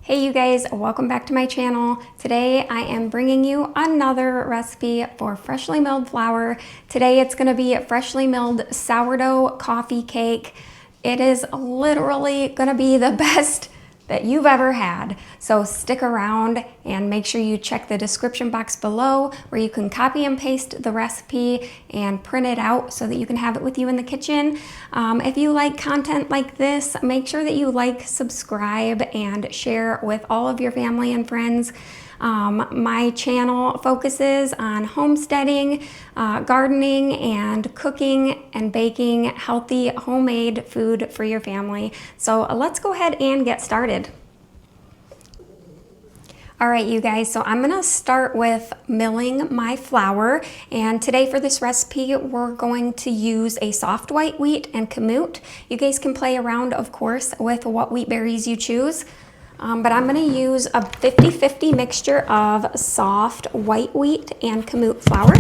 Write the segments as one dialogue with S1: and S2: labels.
S1: Hey you guys, welcome back to my channel. Today I am bringing you another recipe for freshly milled flour. Today it's going to be freshly milled sourdough coffee cake. It is literally going to be the best that you've ever had. So stick around and make sure you check the description box below where you can copy and paste the recipe and print it out so that you can have it with you in the kitchen. If you like content like this, make sure that you like, subscribe, and share with all of your family and friends. My channel focuses on homesteading, gardening, and cooking and baking healthy homemade food for your family. So let's go ahead and get started. All right, you guys, so I'm gonna start with milling my flour. And today for this recipe, we're going to use a soft white wheat and kamut. You guys can play around, of course, with what wheat berries you choose. But I'm gonna use a 50-50 mixture of soft white wheat and kamut flour.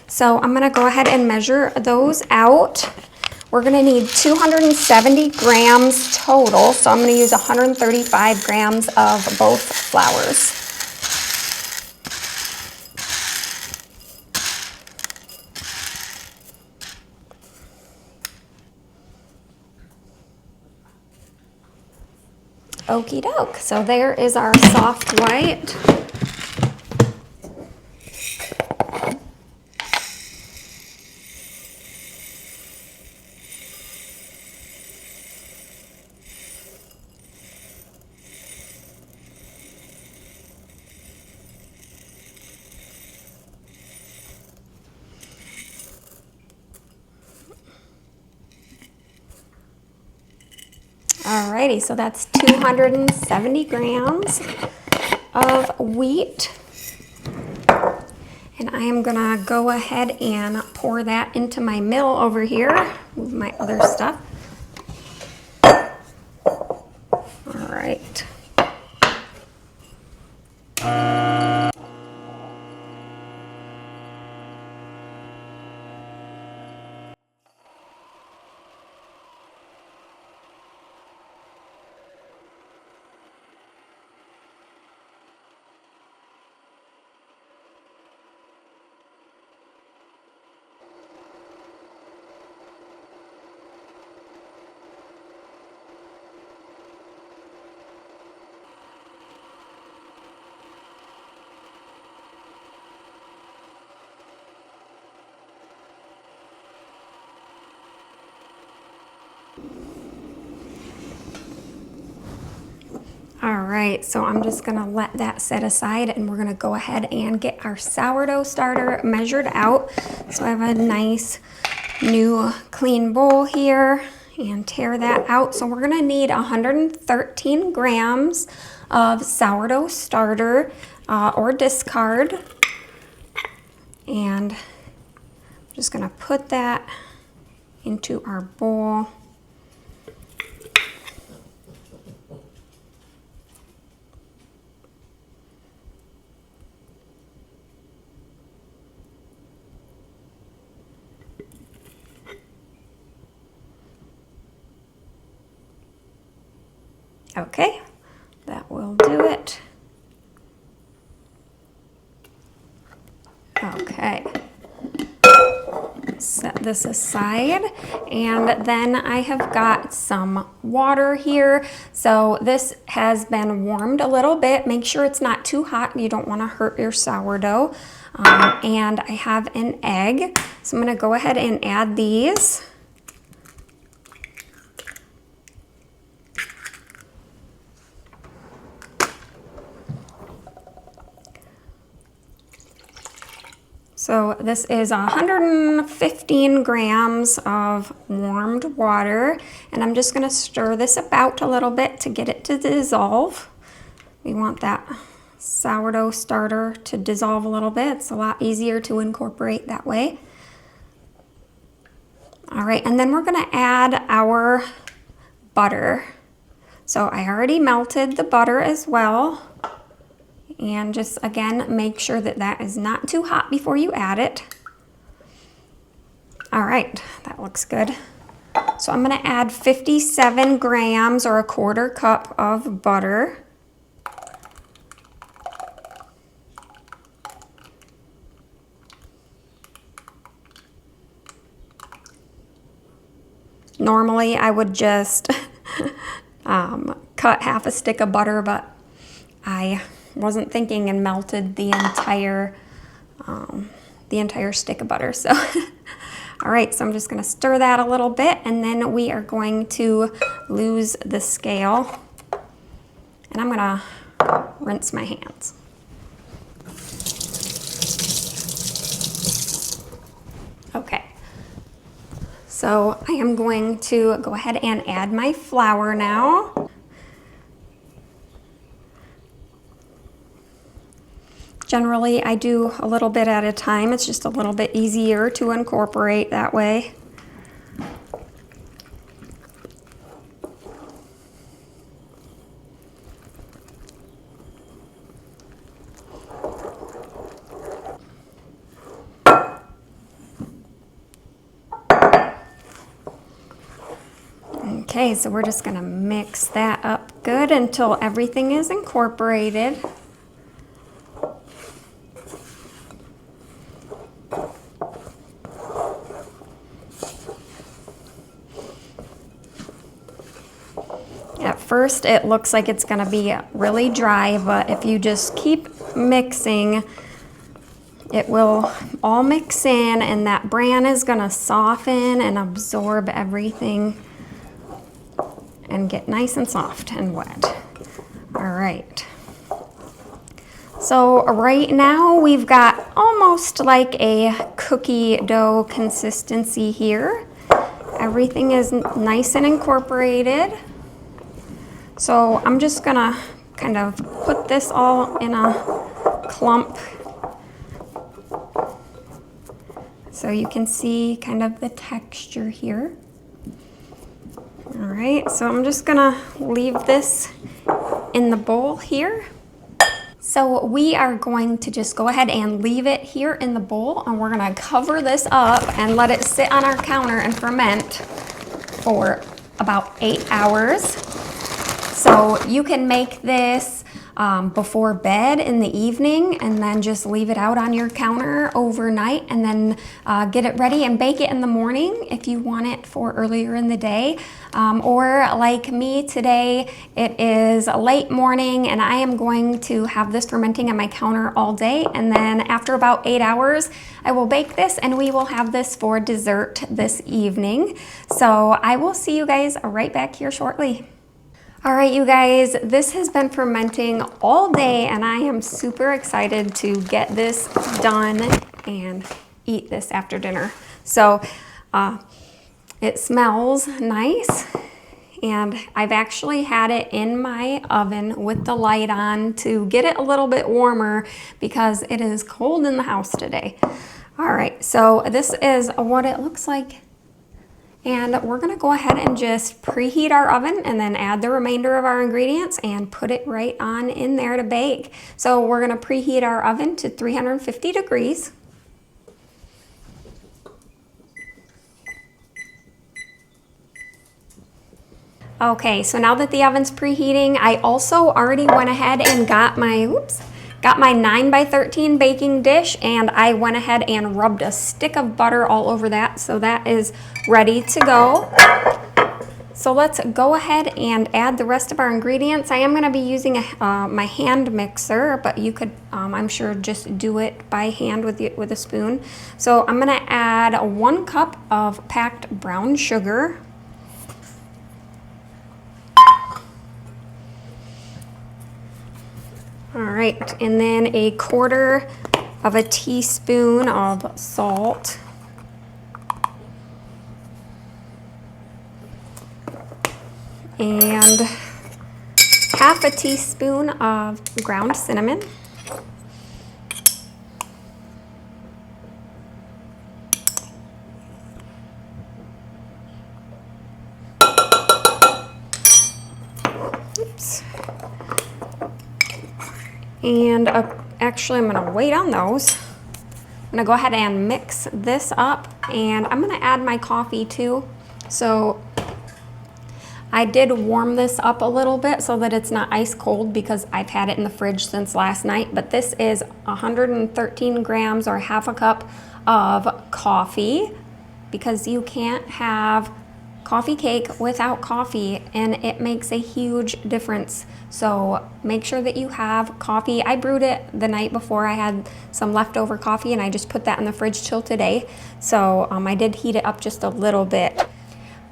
S1: So I'm gonna go ahead and measure those out. We're gonna need 270 grams total, so I'm gonna use 135 grams of both flours. Okie doke, so there is our soft white. Alrighty, so that's 270 grams of wheat. And I am gonna go ahead and pour that into my mill over here. Move my other stuff. All right. All right, so I'm just gonna let that set aside and we're gonna go ahead and get our sourdough starter measured out. So I have a nice new clean bowl here and tear that out. So we're gonna need 113 grams of sourdough starter or discard. And I'm just gonna put that into our bowl. Okay, that will do it. Okay, set this aside, and then I have got some water here. So this has been warmed a little bit. Make sure it's not too hot. You don't want to hurt your sourdough. And I have an egg, so I'm going to go ahead and add these. So this is 115 grams of warmed water, and I'm just gonna stir this about a little bit to get it to dissolve. We want that sourdough starter to dissolve a little bit. It's a lot easier to incorporate that way. All right, and then we're gonna add our butter. So I already melted the butter as well. And just again, make sure that that is not too hot before you add it. All right, that looks good. So I'm gonna add 57 grams or a quarter cup of butter. Normally I would just cut half a stick of butter, but I wasn't thinking and melted the entire stick of butter. So all right, so I'm just gonna stir that a little bit, and then we are going to lose the scale, and I'm gonna rinse my hands. Okay, so I am going to go ahead and add my flour now. Generally, I do a little bit at a time. It's just a little bit easier to incorporate that way. Okay, so we're just gonna mix that up good until everything is incorporated. At first, it looks like it's gonna be really dry, but if you just keep mixing, it will all mix in, and that bran is gonna soften and absorb everything and get nice and soft and wet. All right. So right now we've got almost like a cookie dough consistency here. Everything is nice and incorporated. So I'm just gonna kind of put this all in a clump so you can see kind of the texture here. All right, so I'm just gonna leave this in the bowl here. So we are going to just go ahead and leave it here in the bowl, and we're gonna cover this up and let it sit on our counter and ferment for about 8 hours. So you can make this before bed in the evening, and then just leave it out on your counter overnight, and then get it ready and bake it in the morning if you want it for earlier in the day. Or like me today, it is a late morning and I am going to have this fermenting on my counter all day, and then after about 8 hours, I will bake this and we will have this for dessert this evening. So I will see you guys right back here shortly. All right, you guys, this has been fermenting all day and I am super excited to get this done and eat this after dinner. So it smells nice, and I've actually had it in my oven with the light on to get it a little bit warmer because it is cold in the house today. All right, so this is what it looks like. And we're gonna go ahead and just preheat our oven and then add the remainder of our ingredients and put it right on in there to bake. So we're gonna preheat our oven to 350 degrees. Okay, so now that the oven's preheating, I also already went ahead and got my 9 by 13 baking dish, and I went ahead and rubbed a stick of butter all over that, so that is ready to go. So let's go ahead and add the rest of our ingredients. I am going to be using my hand mixer, but you could, I'm sure, just do it by hand with a spoon. So I'm going to add 1 cup of packed brown sugar. All right, and then 1/4 of a teaspoon of salt. And 1/2 teaspoon of ground cinnamon. Oops. And actually, I'm gonna wait on those. I'm gonna go ahead and mix this up, and I'm gonna add my coffee too. So I did warm this up a little bit so that it's not ice cold because I've had it in the fridge since last night, but this is 113 grams or 1/2 cup of coffee, because you can't have coffee cake without coffee, and it makes a huge difference. So make sure that you have coffee. I brewed it the night before. I had some leftover coffee and I just put that in the fridge till today. So I did heat it up just a little bit.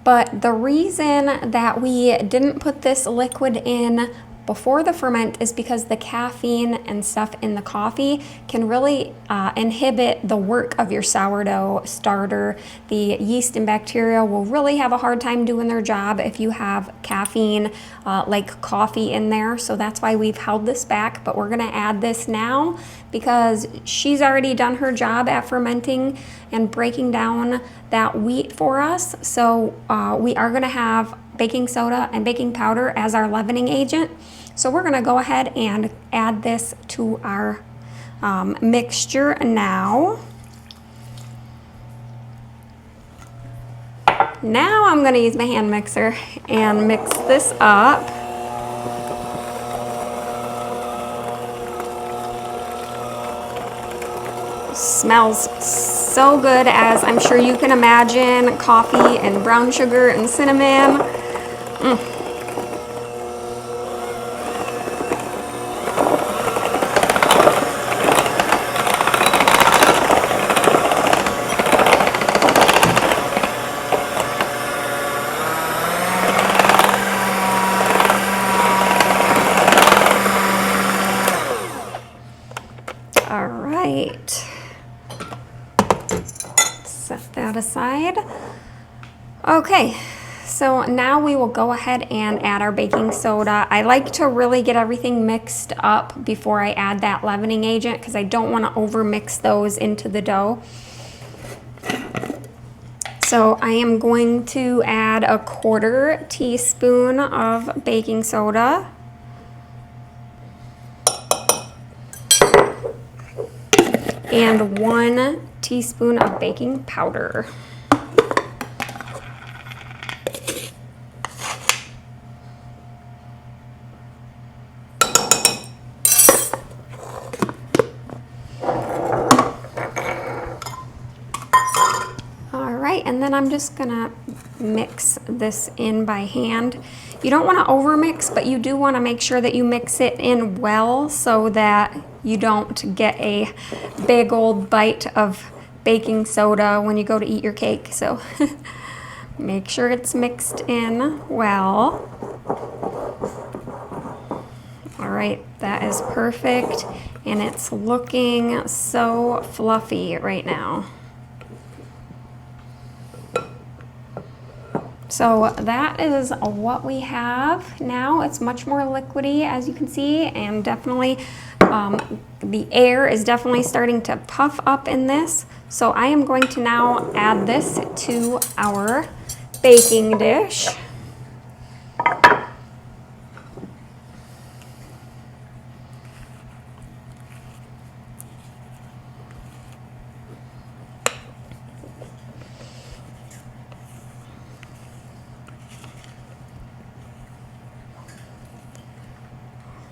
S1: But the reason that we didn't put this liquid in before the ferment is because the caffeine and stuff in the coffee can really inhibit the work of your sourdough starter. The yeast and bacteria will really have a hard time doing their job if you have caffeine like coffee in there. So that's why we've held this back, but we're gonna add this now because she's already done her job at fermenting and breaking down that wheat for us. So we are gonna have baking soda and baking powder as our leavening agent. So we're gonna go ahead and add this to our mixture now. Now I'm gonna use my hand mixer and mix this up. Smells so good, as I'm sure you can imagine, coffee and brown sugar and cinnamon. All right. Set that aside. Okay, so now we will go ahead and add our baking soda. I like to really get everything mixed up before I add that leavening agent because I don't want to over mix those into the dough. So I am going to add a 1/4 teaspoon of baking soda. And 1 teaspoon of baking powder. All right, and then I'm just gonna mix this in by hand. You don't want to overmix, but you do want to make sure that you mix it in well so that you don't get a big old bite of baking soda when you go to eat your cake. So make sure it's mixed in well. All right, that is perfect, and it's looking so fluffy right now. So that is what we have now. It's much more liquidy, as you can see, and definitely the air is definitely starting to puff up in this. So I am going to now add this to our baking dish.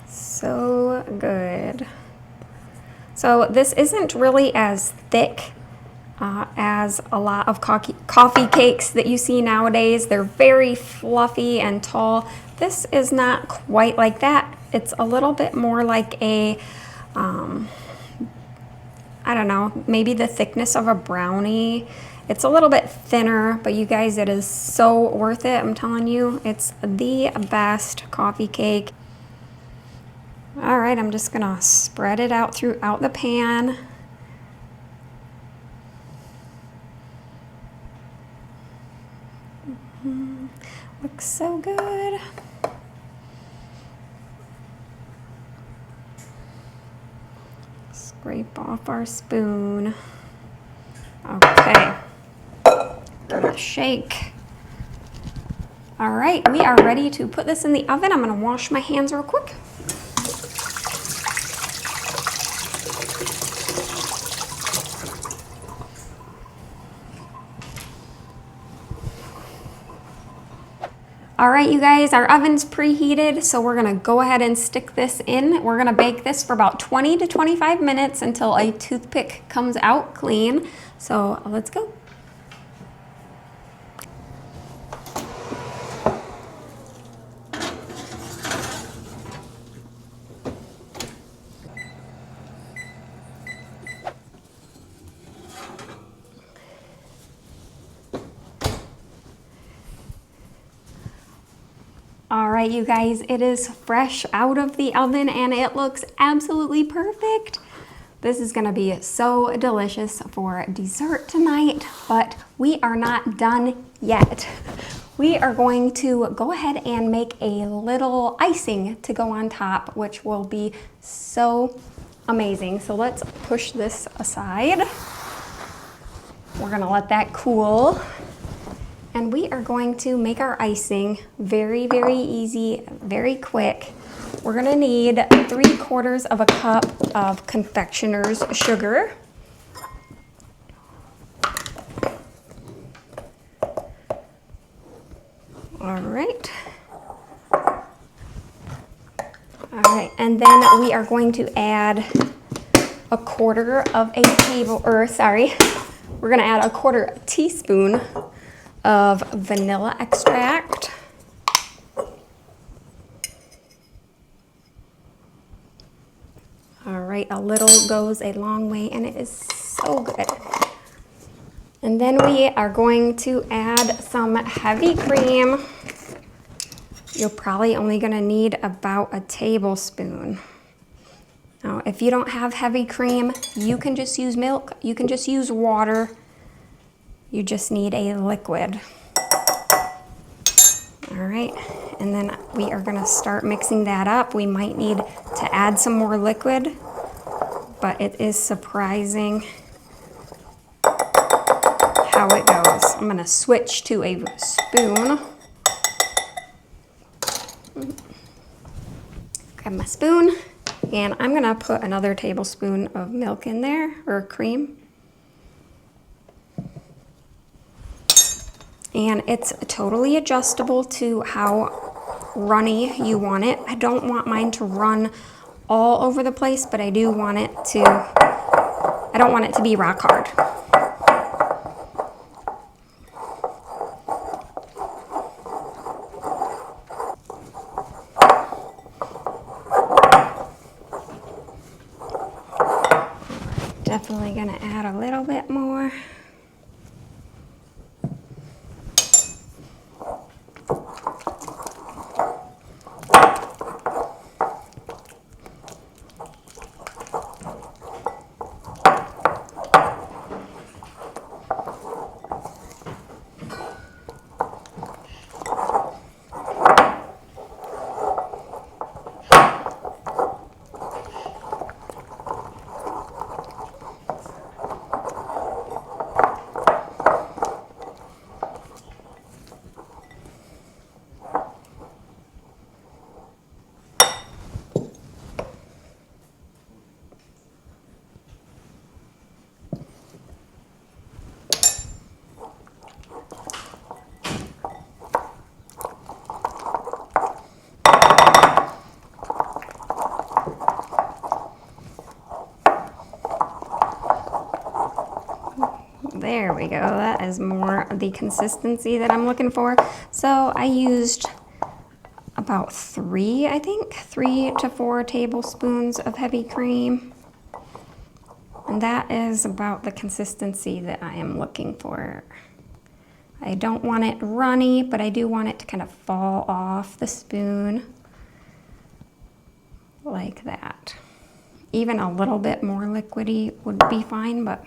S1: So good. So this isn't really as thick as a lot of coffee cakes that you see nowadays. They're very fluffy and tall. This is not quite like that. It's a little bit more like a, I don't know, maybe the thickness of a brownie. It's a little bit thinner, but you guys, it is so worth it. I'm telling you, it's the best coffee cake. All right, I'm just gonna spread it out throughout the pan. Looks so good. Scrape off our spoon. Okay, give it a shake. All right, we are ready to put this in the oven. I'm gonna wash my hands real quick. All right, you guys, our oven's preheated, so we're gonna go ahead and stick this in. We're gonna bake this for about 20 to 25 minutes until a toothpick comes out clean. So let's go. right, you guys, it is fresh out of the oven and it looks absolutely perfect. This is gonna be so delicious for dessert tonight, but we are not done yet. We are going to go ahead and make a little icing to go on top, which will be so amazing. So let's push this aside. We're gonna let that cool. And we are going to make our icing very, very easy, very quick. We're gonna need 3/4 of a cup of confectioners sugar. All right, and then we are going to add a 1/4 of a we're gonna add a 1/4 teaspoon of vanilla extract. All right, a little goes a long way and it is so good. And then we are going to add some heavy cream. You're probably only gonna need about a tablespoon. Now, if you don't have heavy cream, you can just use milk, you can just use water. You just need a liquid. All right, and then we are gonna start mixing that up. We might need to add some more liquid, but it is surprising how it goes. I'm gonna switch to a spoon. Grab my spoon, and I'm gonna put another tablespoon of milk in there, or cream. And it's totally adjustable to how runny you want it. I don't want mine to run all over the place, but I don't want it to be rock hard. Definitely gonna add a little bit more. There we go, that is more the consistency that I'm looking for. So I used about 3 to 4 tablespoons of heavy cream. And that is about the consistency that I am looking for. I don't want it runny, but I do want it to kind of fall off the spoon like that. Even a little bit more liquidy would be fine, but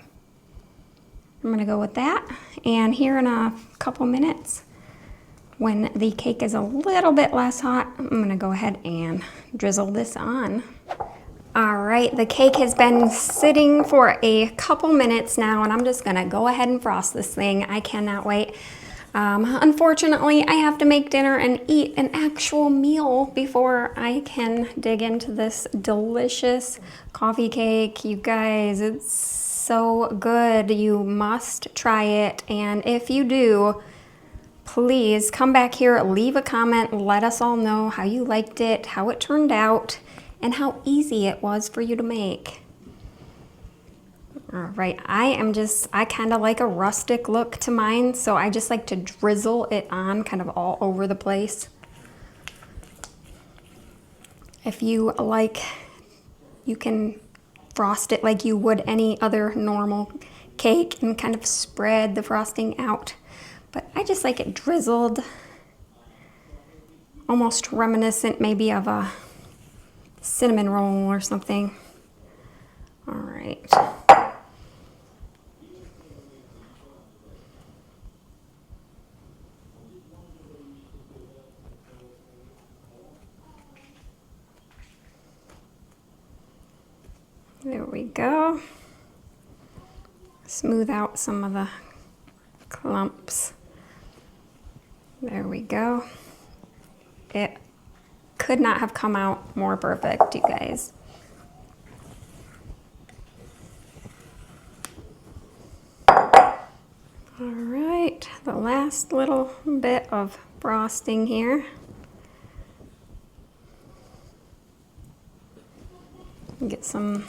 S1: I'm gonna go with that. And here in a couple minutes, when the cake is a little bit less hot, I'm gonna go ahead and drizzle this on. All right, the cake has been sitting for a couple minutes now, and I'm just gonna go ahead and frost this thing. I cannot wait. Unfortunately, I have to make dinner and eat an actual meal before I can dig into this delicious coffee cake. You guys, it's so good. You must try it, and if you do, please come back here, leave a comment, let us all know how you liked it, how it turned out, and how easy it was for you to make. All right, I kind of like a rustic look to mine, so I just like to drizzle it on kind of all over the place. If you like, you can frost it like you would any other normal cake and kind of spread the frosting out. But I just like it drizzled almost reminiscent maybe of a cinnamon roll or something. All right. There we go. Smooth out some of the clumps. There we go. It could not have come out more perfect, you guys. All right, the last little bit of frosting here. Get some,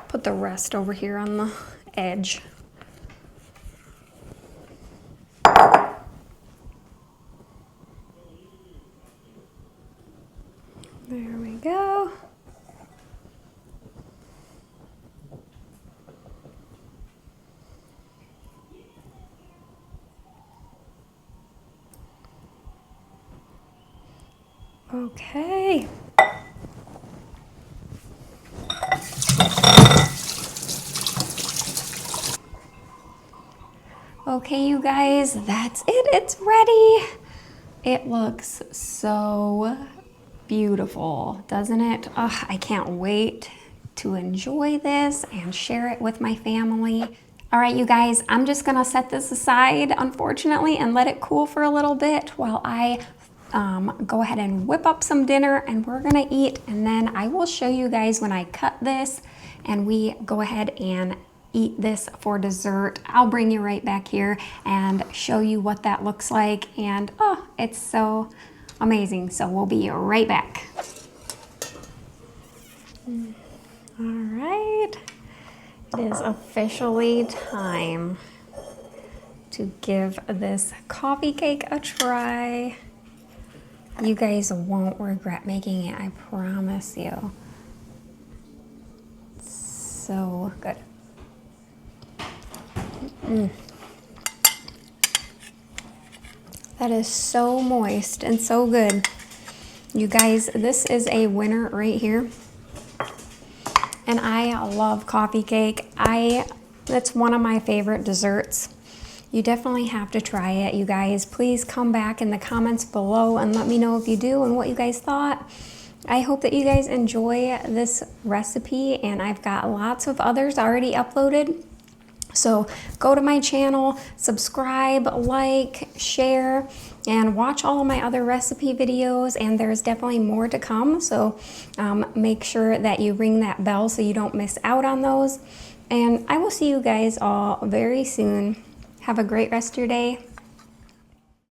S1: put the rest over here on the edge. There we go. Okay. Okay, you guys, that's it. It's ready. It looks so beautiful, doesn't it? Oh, I can't wait to enjoy this and share it with my family. All right, you guys, I'm just gonna set this aside, unfortunately, and let it cool for a little bit while I go ahead and whip up some dinner and we're gonna eat, and then I will show you guys when I cut this and we go ahead and eat this for dessert. I'll bring you right back here and show you what that looks like, and oh, it's so amazing. So we'll be right back. All right, it is officially time to give this coffee cake a try. You guys won't regret making it, I promise you. It's so good. That is so moist and so good. You guys, this is a winner right here. And I love coffee cake. That's one of my favorite desserts. You definitely have to try it, you guys. Please come back in the comments below and let me know if you do and what you guys thought. I hope that you guys enjoy this recipe, and I've got lots of others already uploaded. So go to my channel, subscribe, like, share, and watch all of my other recipe videos, and there's definitely more to come. So make sure that you ring that bell so you don't miss out on those. And I will see you guys all very soon. Have a great rest of your day.